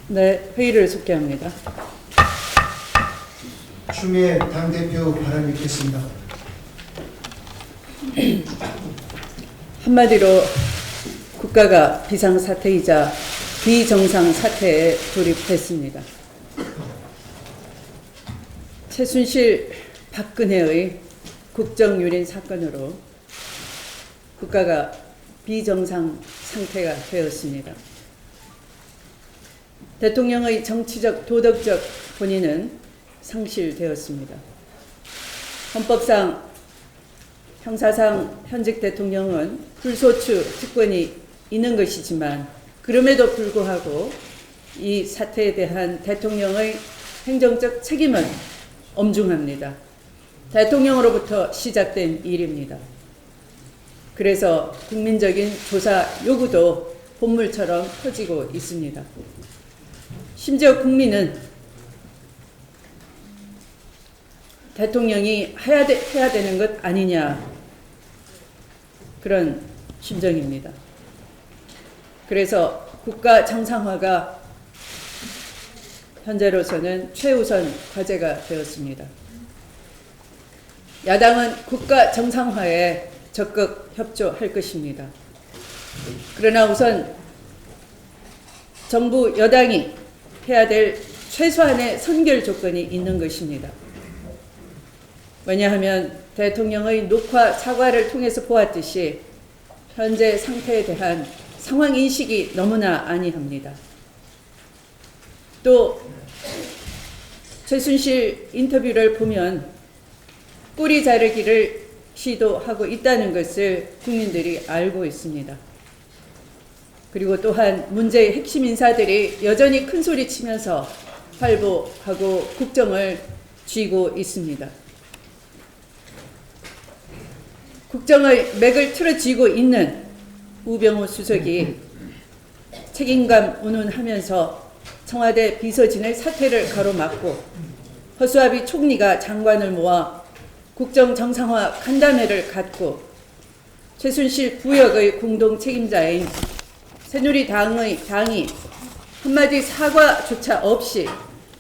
네, 회의를 속개합니다. 추미애 당대표 발언 읽겠습니다. 한마디로 국가가 비상사태이자 비정상사태에 돌입했습니다. 최순실 박근혜의 국정유린 사건으로 국가가 비정상 상태가 되었습니다. 대통령의 정치적, 도덕적 본인은 상실되었습니다. 헌법상, 형사상 현직 대통령은 불소추 특권이 있는 것이지만 그럼에도 불구하고 이 사태에 대한 대통령의 행정적 책임은 엄중합니다. 대통령으로부터 시작된 일입니다. 그래서 국민적인 조사 요구도 본물처럼 퍼지고 있습니다. 심지어 국민은 대통령이 해야 되는 것 아니냐, 그런 심정입니다. 그래서 국가 정상화가 현재로서는 최우선 과제가 되었습니다. 야당은 국가 정상화에 적극 협조할 것입니다. 그러나 우선 정부 여당이 해야 될 최소한의 선결 조건이 있는 것입니다. 왜냐하면 대통령의 녹화 사과를 통해서 보았듯이 현재 상태에 대한 상황 인식이 너무나 아니합니다. 또 최순실 인터뷰를 보면 꼬리 자르기를 시도하고 있다는 것을 국민들이 알고 있습니다. 그리고 또한 문제의 핵심 인사들이 여전히 큰 소리 치면서 활보하고 국정을 쥐고 있습니다. 국정의 맥을 틀어쥐고 있는 우병우 수석이 책임감 운운하면서 청와대 비서진의 사퇴를 가로막고 허수아비 총리가 장관을 모아 국정 정상화 간담회를 갖고 최순실 부역의 공동 책임자인 새누리당이 한마디 사과조차 없이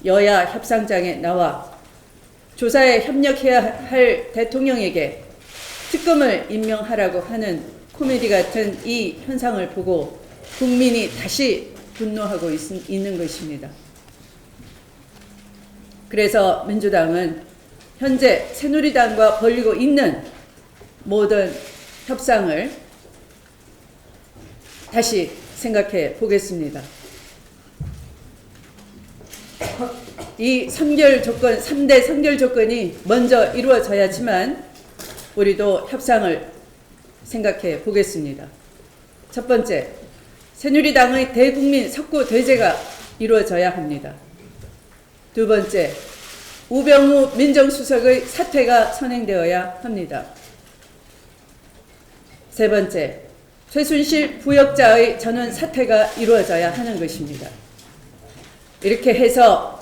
여야 협상장에 나와 조사에 협력해야 할 대통령에게 특검을 임명하라고 하는 코미디 같은 이 현상을 보고 국민이 다시 분노하고 있는 것입니다. 그래서 민주당은 현재 새누리당과 벌이고 있는 모든 협상을 다시 생각해 보겠습니다. 이 3대 선결 조건이 먼저 이루어져야지만 우리도 협상을 생각해 보겠습니다. 첫 번째, 새누리당의 대국민 석고 대제가 이루어져야 합니다. 두 번째, 우병우 민정수석의 사퇴가 선행되어야 합니다. 세 번째, 최순실 부역자의 전원 사퇴가 이루어져야 하는 것입니다. 이렇게 해서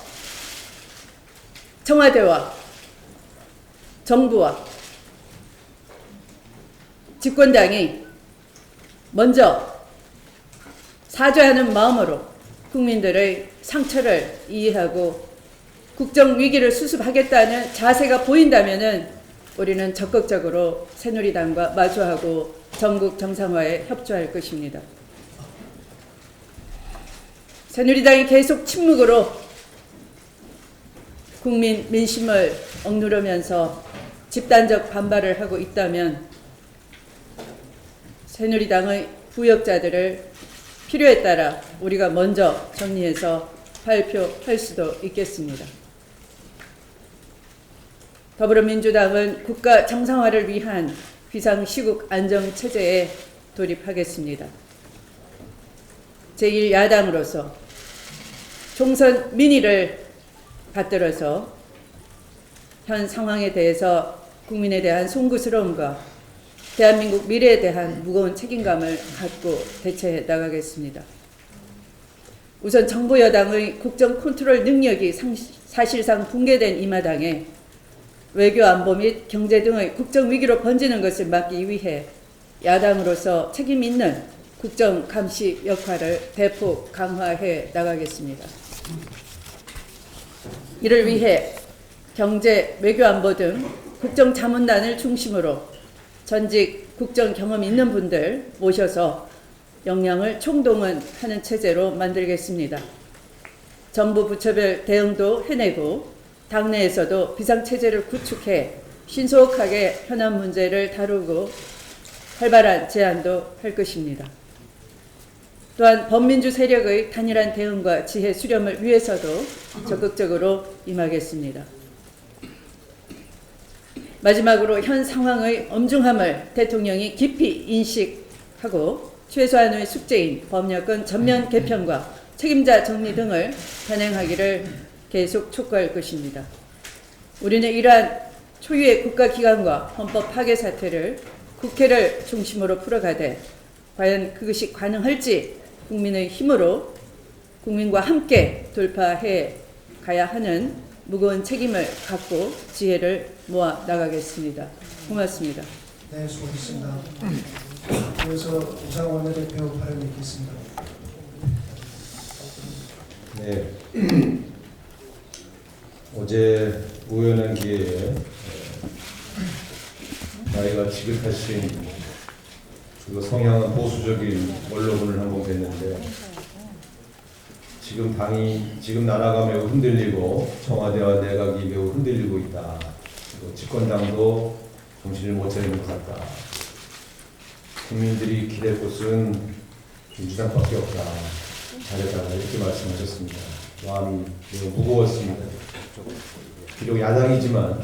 청와대와 정부와 집권당이 먼저 사죄하는 마음으로 국민들의 상처를 이해하고 국정위기를 수습하겠다는 자세가 보인다면 우리는 적극적으로 새누리당과 마주하고 전국 정상화에 협조할 것입니다. 새누리당이 계속 침묵으로 국민 민심을 억누르면서 집단적 반발을 하고 있다면 새누리당의 부역자들을 필요에 따라 우리가 먼저 정리해서 발표할 수도 있겠습니다. 더불어민주당은 국가 정상화를 위한 비상시국 안정체제에 돌입하겠습니다. 제1야당으로서 총선 민의를 받들어서 현 상황에 대해서 국민에 대한 송구스러움과 대한민국 미래에 대한 무거운 책임감을 갖고 대처해 나가겠습니다. 우선 정부 여당의 국정 컨트롤 능력이 사실상 붕괴된 이 마당에 외교 안보 및 경제 등의 국정 위기로 번지는 것을 막기 위해 야당으로서 책임 있는 국정 감시 역할을 대폭 강화해 나가겠습니다. 이를 위해 경제, 외교 안보 등 국정 자문단을 중심으로 전직 국정 경험 있는 분들 모셔서 역량을 총동원하는 체제로 만들겠습니다. 정부 부처별 대응도 해내고 당내에서도 비상체제를 구축해 신속하게 현안 문제를 다루고 활발한 제안도 할 것입니다. 또한 범민주 세력의 단일한 대응과 지혜 수렴을 위해서도 적극적으로 임하겠습니다. 마지막으로 현 상황의 엄중함을 대통령이 깊이 인식하고 최소한의 숙제인 법률권 전면 개편과 책임자 정리 등을 단행하기를 계속 촉구할 것입니다. 우리는 이러한 초유의 국가기관과 헌법 파괴 사태를 국회를 중심으로 풀어가되 과연 그것이 가능할지 국민의 힘으로 국민과 함께 돌파해 가야 하는 무거운 책임을 갖고 지혜를 모아 나가겠습니다. 고맙습니다. 네, 수고하셨습니다. 이어서 우상 원내대표 발언 있겠습니다. 네. 어제 우연한 기회에 나이가 지긋하신 그리고 성향은 보수적인 언론을 한번 뵀는데 지금 나라가 매우 흔들리고 청와대와 내각이 매우 흔들리고 있다. 그리고 집권당도 정신을 못 차리는 것 같다. 국민들이 기댈 곳은 민주당밖에 없다. 잘했다. 이렇게 말씀하셨습니다. 마음이 매우 무거웠습니다. 비록 야당이지만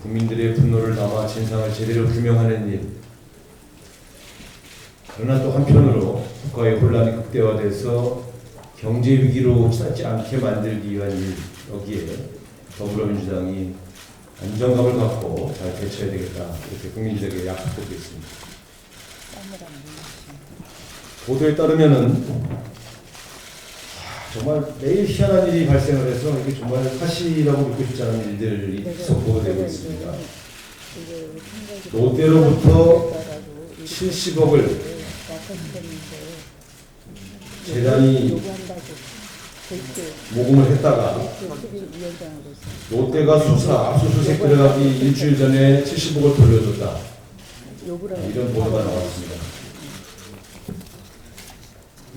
국민들의 분노를 담아 진상을 제대로 규명하는 일, 그러나 또 한편으로 국가의 혼란이 극대화돼서 경제 위기로 치닫지 않게 만들기 위한 일, 여기에 더불어민주당이 안정감을 갖고 잘 대처해야 되겠다, 이렇게 국민들에게 약속드리겠습니다. 보도에 따르면은 정말 매일 희한한 일이 발생을 해서 이게 정말 사실이라고 믿고 싶지 않은 일들이 계속 보도되고 있습니다. 롯데로부터 70억을 재단이 모금을 했다가 롯데가 수사, 압수수색 들어가기 일주일 전에 70억을 돌려줬다. 이런 보도가 나왔습니다.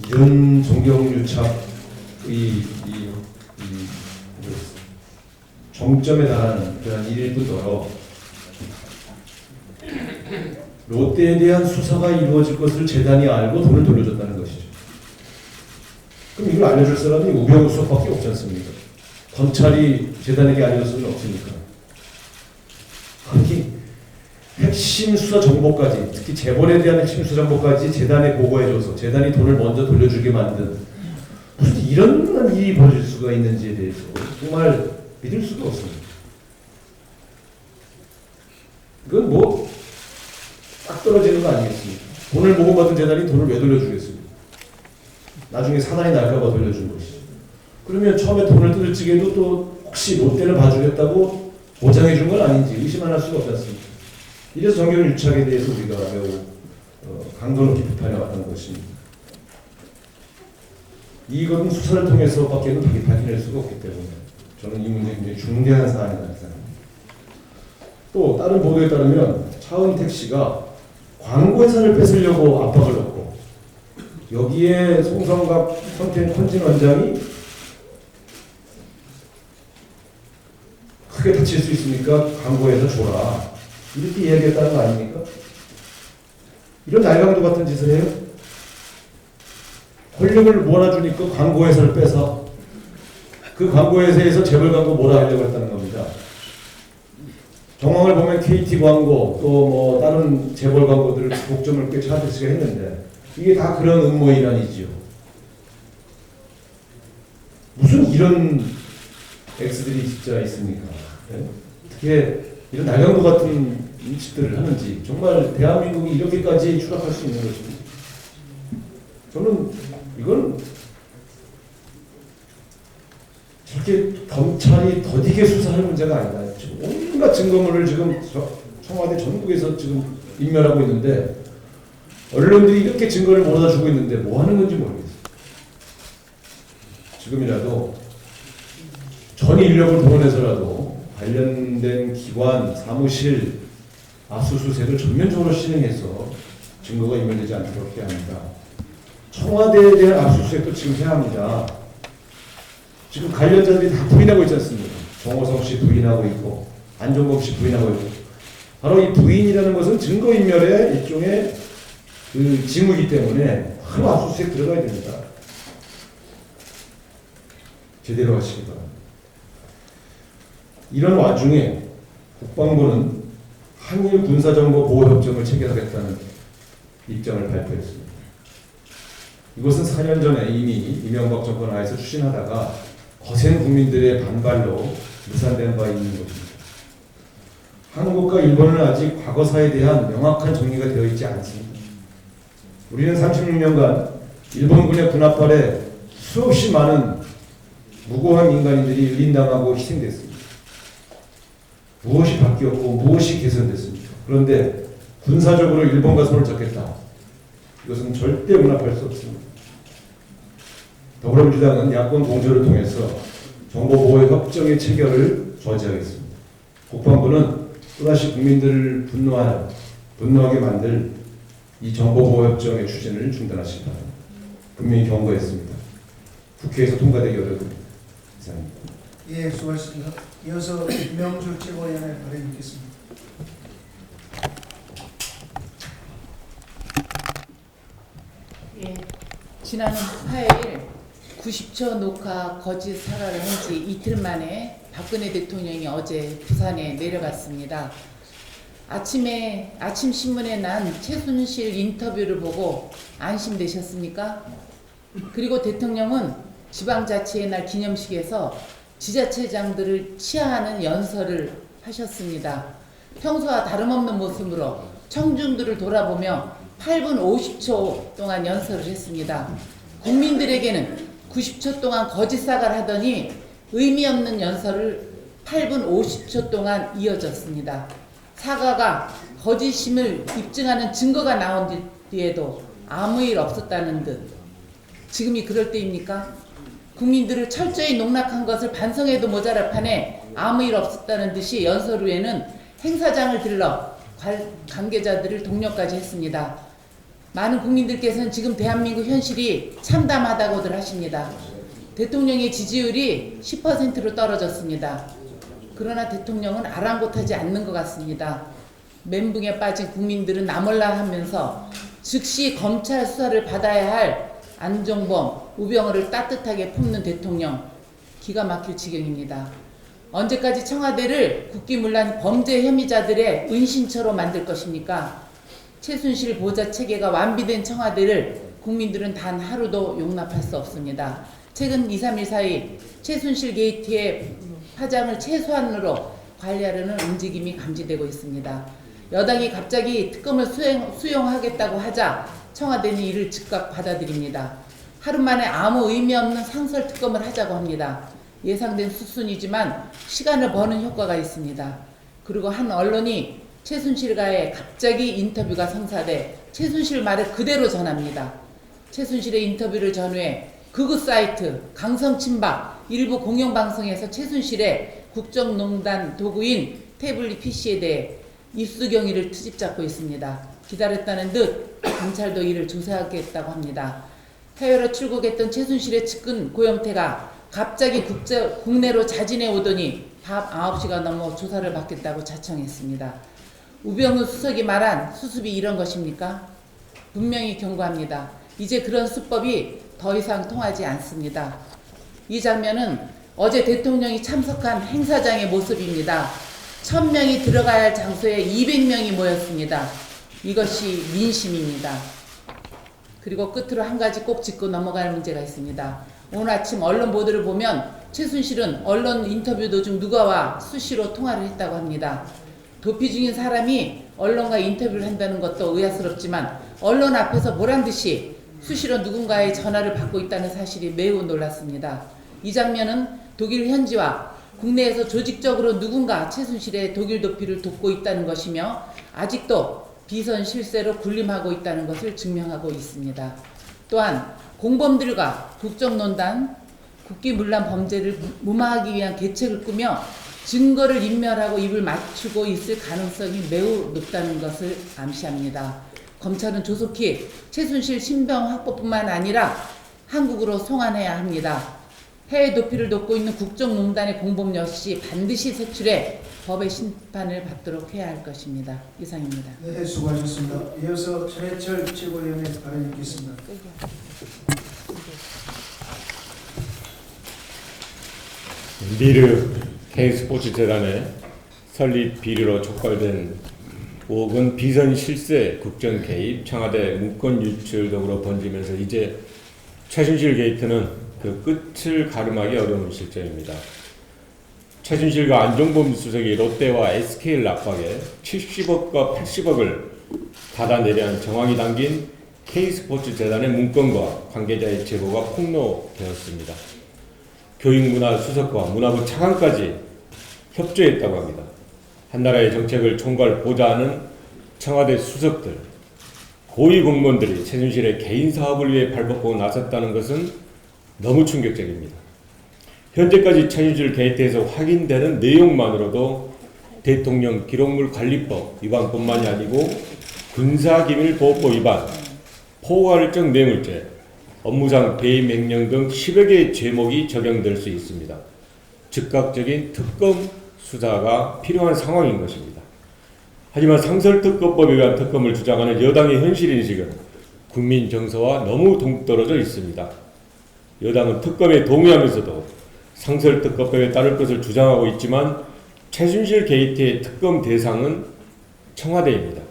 이런 정경유착의 정점에 달하는 그런 일일 뿐더러 롯데에 대한 수사가 이루어질 것을 재단이 알고 돈을 돌려줬다는 것이죠. 그럼 이걸 알려줄 사람이 우병우수석밖에 없지 않습니까? 검찰이 재단에게 알려줄 수는 없으니까. 아니, 핵심 수사 정보까지, 특히 재벌에 대한 핵심 수사 정보까지 재단에 보고해줘서 재단이 돈을 먼저 돌려주게 만든, 무슨 이런 일이 벌어질 수가 있는지에 대해서 정말 믿을 수가 없습니다. 이건 뭐 딱 떨어지는 거 아니겠습니까? 돈을 모금받은 재단이 돈을 왜 돌려주겠습니까? 나중에 사단이 날까봐 돌려준 것이죠. 그러면 처음에 돈을 뜯을 적에도 또 혹시 롯데를 봐주겠다고 보장해 준 건 아닌지 의심만 할 수가 없지 않습니까? 이래서 정경유착에 대해서 우리가 매우 강도 높게 비판해 왔던 것입니다. 이것은 수사를 통해서밖에는 밝혀낼 수가 없기 때문에 저는 이 문제 굉장히 중대한 사안이라고 생각합니다. 또 다른 보도에 따르면 차은택 씨가 광고 예산을 뺏으려고 압박을 넣고 여기에 송성갑 컨진 원장이 크게 다칠 수 있으니까 광고에서 줘라, 이렇게 이야기했다는 거 아닙니까? 이런 날강도 같은 짓을 해요? 권력을 몰아주니까 광고회사를 빼서 그 광고회사에서 재벌 광고 몰아하려고 했다는 겁니다. 정황을 보면 KT 광고 또 뭐 다른 재벌 광고들을 독점을 꽤 차은택 씨가 했는데 이게 다 그런 음모 일환이지요. 무슨 이런 X들이 진짜 있습니까? 네? 어떻게 이런 날강도 같은 짓들을 하는지, 정말 대한민국이 이렇게까지 추락할 수 있는 것입니다. 저는 이건 저렇게 검찰이 더디게 수사할 문제가 아니다. 지금 온갖 증거물을 지금 청와대 전국에서 지금 인멸하고 있는데 언론들이 이렇게 증거를 몰아다 주고 있는데 뭐 하는 건지 모르겠어요. 지금이라도 전 인력을 동원해서라도 관련된 기관, 사무실, 압수수색을 전면적으로 실행해서 증거가 인멸되지 않도록 해야 합니다. 청와대에 대한 압수수색도 지금 해야 합니다. 지금 관련자들이 다 부인하고 있지 않습니까? 정호성 씨 부인하고 있고 안종범 씨 부인하고 있고 바로 이 부인이라는 것은 증거인멸의 일종의 그 징후이기 때문에 바로 압수수색 들어가야 됩니다. 제대로 하시기 바랍니다. 이런 와중에 국방부는 한일 군사정보 보호협정을 체결하겠다는 입장을 발표했습니다. 이것은 4년 전에 이미 이명박 정권 하에서 추진하다가 거센 국민들의 반발로 무산된 바 있는 것입니다. 한국과 일본은 아직 과거사에 대한 명확한 정리가 되어 있지 않습니다. 우리는 36년간 일본군의 군합발에 수없이 많은 무고한 민간인들이 의인당하고 희생됐습니다. 무엇이 바뀌었고 무엇이 개선됐습니까? 그런데 군사적으로 일본과 손을 잡겠다. 이것은 절대 용납할 수 없습니다. 더불어민주당은 야권 공조를 통해서 정보보호협정의 체결을 저지하겠습니다. 국방부는 또다시 국민들을 분노하게 만들 이 정보보호협정의 추진을 중단하시기 바랍니다. 분명히 경고했습니다. 국회에서 통과되기 어렵습니다. 이상입니다. 예, 수고하셨습니다. 이어서 김명주 최고위원의 발언 있겠습니다. 예, 지난 화요일 90초 녹화 거짓 사과를 한 지 이틀 만에 박근혜 대통령이 어제 부산에 내려갔습니다. 아침 신문에 난 최순실 인터뷰를 보고 안심되셨습니까? 그리고 대통령은 지방자치의 날 기념식에서 지자체장들을 치하하는 연설을 하셨습니다. 평소와 다름없는 모습으로 청중들을 돌아보며 8분 50초 동안 연설을 했습니다. 국민들에게는 90초 동안 거짓 사과를 하더니 의미 없는 연설을 8분 50초 동안 이어졌습니다. 사과가 거짓임을 입증하는 증거가 나온 뒤에도 아무 일 없었다는 듯. 지금이 그럴 때입니까? 국민들을 철저히 농락한 것을 반성해도 모자랄 판에 아무 일 없었다는 듯이 연설 후에는 행사장을 들러 관계자들을 독려까지 했습니다. 많은 국민들께서는 지금 대한민국 현실이 참담하다고들 하십니다. 대통령의 지지율이 10%로 떨어졌습니다. 그러나 대통령은 아랑곳하지 않는 것 같습니다. 멘붕에 빠진 국민들은 나몰라 하면서 즉시 검찰 수사를 받아야 할 안종범, 우병우를 따뜻하게 품는 대통령, 기가 막힐 지경입니다. 언제까지 청와대를 국기문란 범죄 혐의자들의 은신처로 만들 것입니까? 최순실 보좌 체계가 완비된 청와대를 국민들은 단 하루도 용납할 수 없습니다. 최근 2, 3일 사이 최순실 게이트의 파장을 최소한으로 관리하려는 움직임이 감지되고 있습니다. 여당이 갑자기 특검을 수용하겠다고 하자 청와대는 이를 즉각 받아들입니다. 하루 만에 아무 의미 없는 상설 특검을 하자고 합니다. 예상된 수순이지만 시간을 버는 효과가 있습니다. 그리고 한 언론이 최순실과의 갑자기 인터뷰가 성사돼 최순실 말을 그대로 전합니다. 최순실의 인터뷰를 전후해 극우 사이트 강성친박 일부 공영방송에서 최순실의 국정농단 도구인 태블릿 PC에 대해 입수경위를 트집잡고 있습니다. 기다렸다는 듯 경찰도 이를 조사하겠다고 합니다. 해외로 출국했던 최순실의 측근 고영태가 갑자기 국내로 자진해 오더니 밤 9시가 넘어 조사를 받겠다고 자청했습니다. 우병우 수석이 말한 수습이 이런 것입니까? 분명히 경고합니다. 이제 그런 수법이 더 이상 통하지 않습니다. 이 장면은 어제 대통령이 참석한 행사장의 모습입니다. 1000명이 들어가야 할 장소에 200명이 모였습니다. 이것이 민심입니다. 그리고 끝으로 한 가지 꼭 짚고 넘어갈 문제가 있습니다. 오늘 아침 언론 보도를 보면 최순실은 언론 인터뷰 도중 누가와 수시로 통화를 했다고 합니다. 도피 중인 사람이 언론과 인터뷰를 한다는 것도 의아스럽지만 언론 앞에서 보란듯이 수시로 누군가의 전화를 받고 있다는 사실이 매우 놀랐습니다. 이 장면은 독일 현지와 국내에서 조직적으로 누군가 최순실의 독일 도피를 돕고 있다는 것이며 아직도 비선 실세로 군림하고 있다는 것을 증명하고 있습니다. 또한 공범들과 국정농단, 국기문란 범죄를 무마하기 위한 계책을 꾸며 증거를 인멸하고 입을 맞추고 있을 가능성이 매우 높다는 것을 암시합니다. 검찰은 조속히 최순실 신병 확보뿐만 아니라 한국으로 송환해야 합니다. 해외 도피를 돕고 있는 국정농단의 공범 역시 반드시 색출해 법의 심판을 받도록 해야 할 것입니다. 이상입니다. 네, 수고하셨습니다. 이어서 전해철 최고위원의 발언 있겠습니다. 미르 K스포츠재단의 설립 비리로 촉발된 의혹은 비선 실세, 국정 개입, 청와대 문건 유출 등으로 번지면서 이제 최순실 게이트는 그 끝을 가름하기 어려운 실정입니다. 최순실과 안종범 수석이 롯데와 SK를 압박해 70억과 80억을 받아내려한 정황이 담긴 K스포츠재단의 문건과 관계자의 제보가 폭로되었습니다. 교육문화수석과 문화부 차관까지 협조했다고 합니다. 한나라의 정책을 총괄 보좌하는 청와대 수석들, 고위 공무원들이 최순실의 개인 사업을 위해 발벗고 나섰다는 것은 너무 충격적입니다. 현재까지 최순실 게이트에서 확인되는 내용만으로도 대통령 기록물 관리법 위반뿐만이 아니고 군사기밀보호법 위반, 포괄적 뇌물죄, 업무상 배임 횡령 등 10여 개의 죄목이 적용될 수 있습니다. 즉각적인 특검 수사가 필요한 상황인 것입니다. 하지만 상설특검법에 의한 특검을 주장하는 여당의 현실인식은 국민 정서와 너무 동떨어져 있습니다. 여당은 특검에 동의하면서도 상설특검법에 따를 것을 주장하고 있지만 최순실 게이트의 특검 대상은 청와대입니다.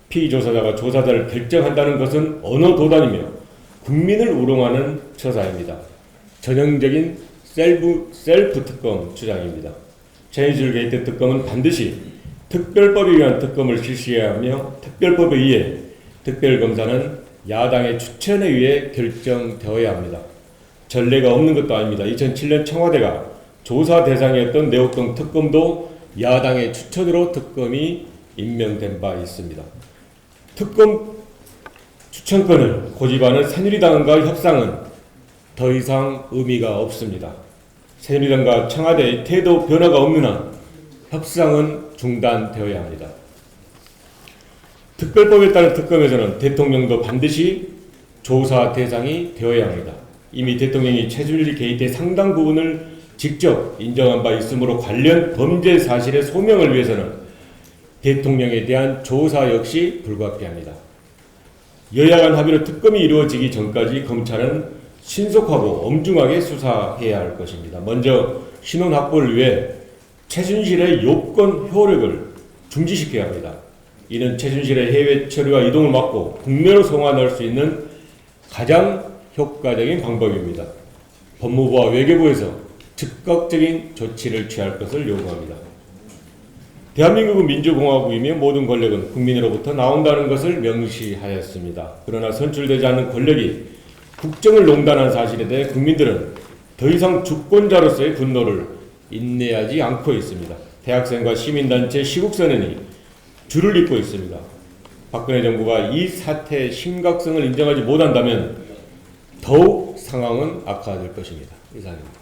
피조사자가 조사자를 결정한다는 것은 언어 도단이며 국민을 우롱하는 처사입니다. 전형적인 셀프 특검 주장입니다. 최순실 게이트 특검은 반드시 특별법에 의한 특검을 실시해야 하며 특별법에 의해 특별검사는 야당의 추천에 의해 결정되어야 합니다. 전례가 없는 것도 아닙니다. 2007년 청와대가 조사 대상이었던 내곡동 특검도 야당의 추천으로 특검이 임명된 바 있습니다. 특검 추천권을 고집하는 새누리당과 협상은 더 이상 의미가 없습니다. 새누리당과 청와대의 태도 변화가 없는 한 협상은 중단되어야 합니다. 특별법에 따른 특검에서는 대통령도 반드시 조사 대상이 되어야 합니다. 이미 대통령이 최순실 게이트의 상당 부분을 직접 인정한 바 있으므로 관련 범죄 사실의 소명을 위해서는 대통령에 대한 조사 역시 불가피합니다. 여야 간 합의로 특검이 이루어지기 전까지 검찰은 신속하고 엄중하게 수사해야 할 것입니다. 먼저 신원 확보를 위해 최순실의 요건 효력을 중지시켜야 합니다. 이는 최순실의 해외 처리와 이동을 막고 국내로 송환할 수 있는 가장 효과적인 방법입니다. 법무부와 외교부에서 즉각적인 조치를 취할 것을 요구합니다. 대한민국은 민주공화국이며 모든 권력은 국민으로부터 나온다는 것을 명시하였습니다. 그러나 선출되지 않는 권력이 국정을 농단한 사실에 대해 국민들은 더 이상 주권자로서의 분노를 인내하지 않고 있습니다. 대학생과 시민단체 시국선언이 줄을 잇고 있습니다. 박근혜 정부가 이 사태의 심각성을 인정하지 못한다면 더욱 상황은 악화될 것입니다. 이상입니다.